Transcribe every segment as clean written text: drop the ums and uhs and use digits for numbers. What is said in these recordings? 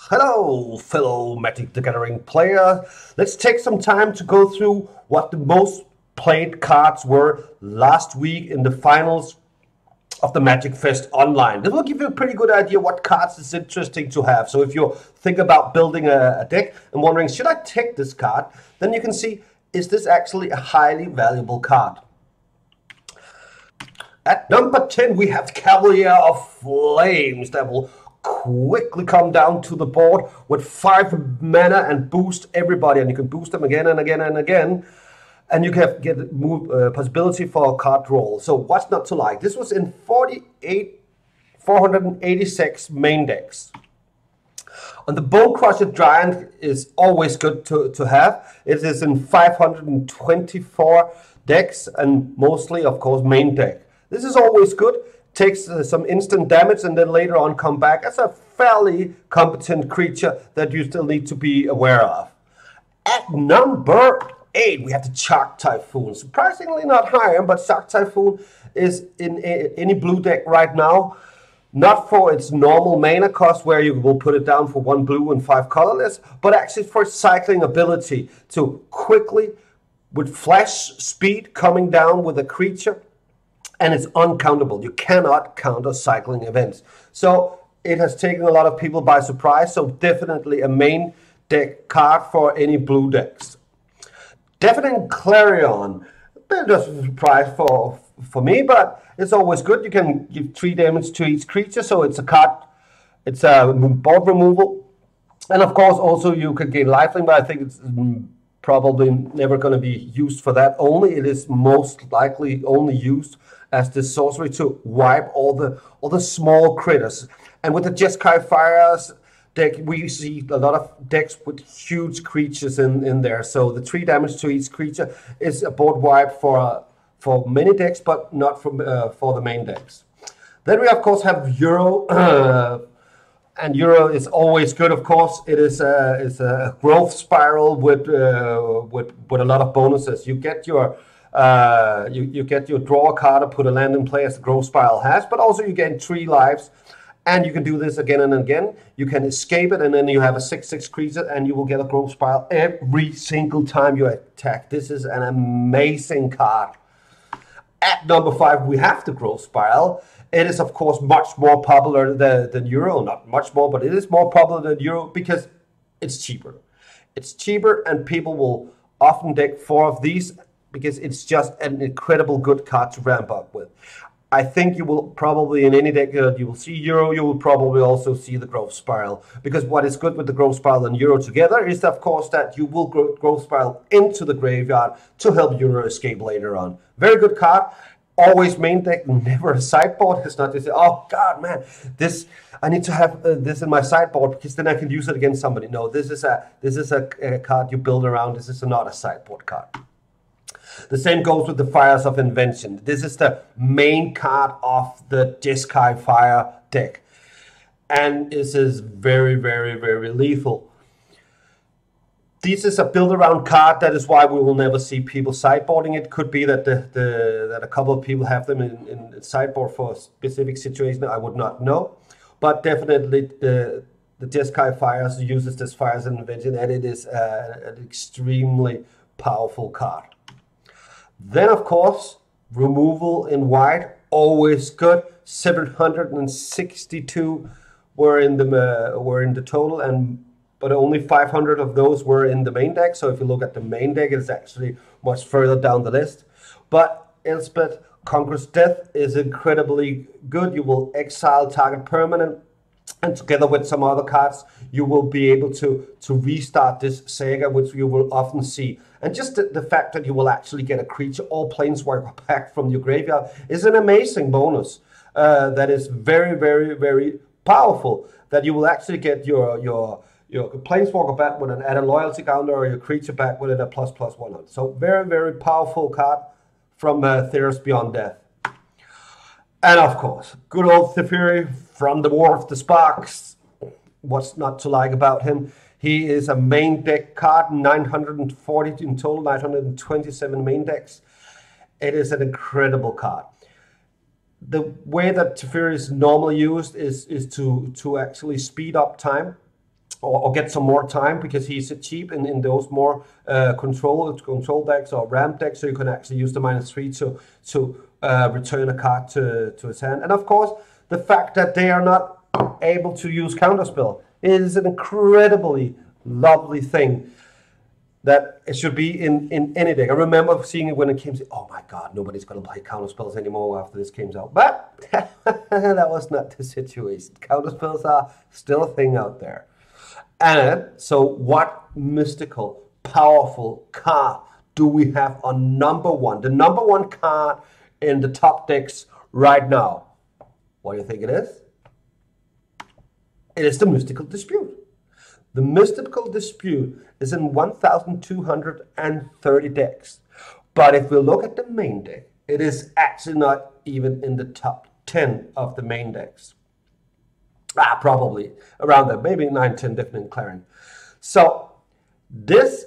Hello, fellow Magic the Gathering player. Let's take some time to go through what the most played cards were last week in the finals of the MagicFest online. This will give you a pretty good idea what cards is interesting to have. So if you think about building a deck and wondering, should I take this card? Then you can see, is this actually a highly valuable card? At number 10, we have Cavalier of Flames that will quickly come down to the board with 5 mana and boost everybody. And you can boost them again and again and again. And you can get possibility for a card roll. So what's not to like? This was in 486 main decks. And the Bone Crusher Giant is always good to have. It is in 524 decks and mostly, of course, main deck. This is always good. Takes some instant damage and then later on come back as a fairly competent creature that you still need to be aware of. At number 8, we have the Shark Typhoon. Surprisingly not higher, but Shark Typhoon is in any blue deck right now. Not for its normal mana cost, where you will put it down for 1 blue and 5 colorless, but actually for its cycling ability to quickly, with flash speed, coming down with a creature. And it's uncountable. You cannot counter cycling events. So it has taken a lot of people by surprise. So definitely a main deck card for any blue decks. Deafening Clarion. A bit of a surprise for me, but it's always good. You can give 3 damage to each creature. So it's a card. It's a board removal. And of course also you can gain lifelink, but I think it's probably never going to be used for that only. It is most likely only used as the sorcery to wipe all the small critters. And with the Jeskai Fires deck, we see a lot of decks with huge creatures in there. So the 3 damage to each creature is a board wipe for many decks, but not for the main decks. Then we of course have Euro. And Euro is always good, of course. It is a growth spiral with a lot of bonuses. You get your you get your draw a card or put a land in play as the growth spiral has, but also you gain 3 lives, and you can do this again and again. You can escape it, and then you have a 6/6 creature, and you will get a growth spiral every single time you attack. This is an amazing card. At number 5, we have the growth spiral. It is, of course, much more popular than Euro. Not much more, but it is more popular than Euro because it's cheaper. It's cheaper, and people will often deck 4 of these because it's just an incredible good card to ramp up with. I think you will probably, in any deck you will see Euro, you will probably also see the growth spiral. Because what is good with the growth spiral and Euro together is, of course, that you will growth spiral into the graveyard to help Euro escape later on. Very good card. Always main deck, never a sideboard. It's not just, oh god, man, I need to have this in my sideboard because then I can use it against somebody. No, this is a card you build around. This is not a sideboard card. The same goes with the Fires of Invention. This is the main card of the Jeskai Fire deck, and this is very, very, very lethal. This is a build-around card. That is why we will never see people sideboarding it. Could be that that a couple of people have them in sideboard for a specific situation. I would not know. But definitely the Jeskai Fires uses this Fires and Invention, and it is an extremely powerful card. Then, of course, removal in white, always good. 762 were in the total, but only 500 of those were in the main deck. So if you look at the main deck, it's actually much further down the list. But Elspeth Conquers Death is incredibly good. You will exile target permanent, and together with some other cards, you will be able to restart this saga, which you will often see. And just the fact that you will actually get a creature or planeswalker back from your graveyard is an amazing bonus. That is very, very, very powerful. That you will actually get your planeswalker back with an added loyalty counter, or your creature back with it a ++1. So very, very powerful card from Theros Beyond Death. And of course, good old Teferi from the War of the Sparks. What's not to like about him? He is a main deck card, 940 in total, 927 main decks. It is an incredible card. The way that Teferi is normally used is to actually speed up time. or get some more time, because he's cheap in those more control decks or ramp decks, so you can actually use the -3 to return a card to his hand. And of course, the fact that they are not able to use counterspell is an incredibly lovely thing that it should be in any deck. I remember seeing it when it came to, oh my god, nobody's going to play counterspells anymore after this came out. But that was not the situation. Counterspells are still a thing out there. And so what mystical, powerful card do we have on number one? The number one card in the top decks right now. What do you think it is? It is the Mystical Dispute. The Mystical Dispute is in 1,230 decks. But if we look at the main deck, it is actually not even in the top 10 of the main decks. Probably around that, maybe 9, 10, definitely clearing. So this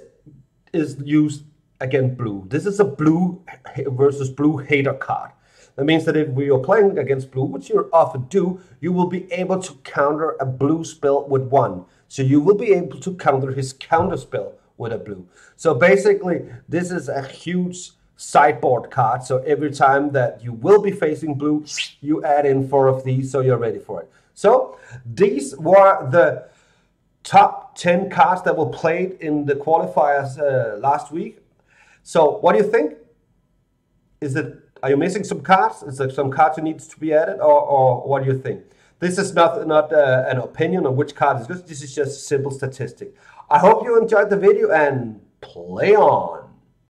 is used against blue. This is a blue versus blue hater card. That means that if we are playing against blue, which you often do, you will be able to counter a blue spell with 1. So you will be able to counter his counter spell with a blue. So basically, this is a huge sideboard card. So every time that you will be facing blue, you add in 4 of these, so you're ready for it. So these were the top 10 cards that were played in the qualifiers last week. So what do you think? Are you missing some cards? Is there some cards that needs to be added, or what do you think? This is not an opinion on which card is good. This is just simple statistic. I hope you enjoyed the video, and play on.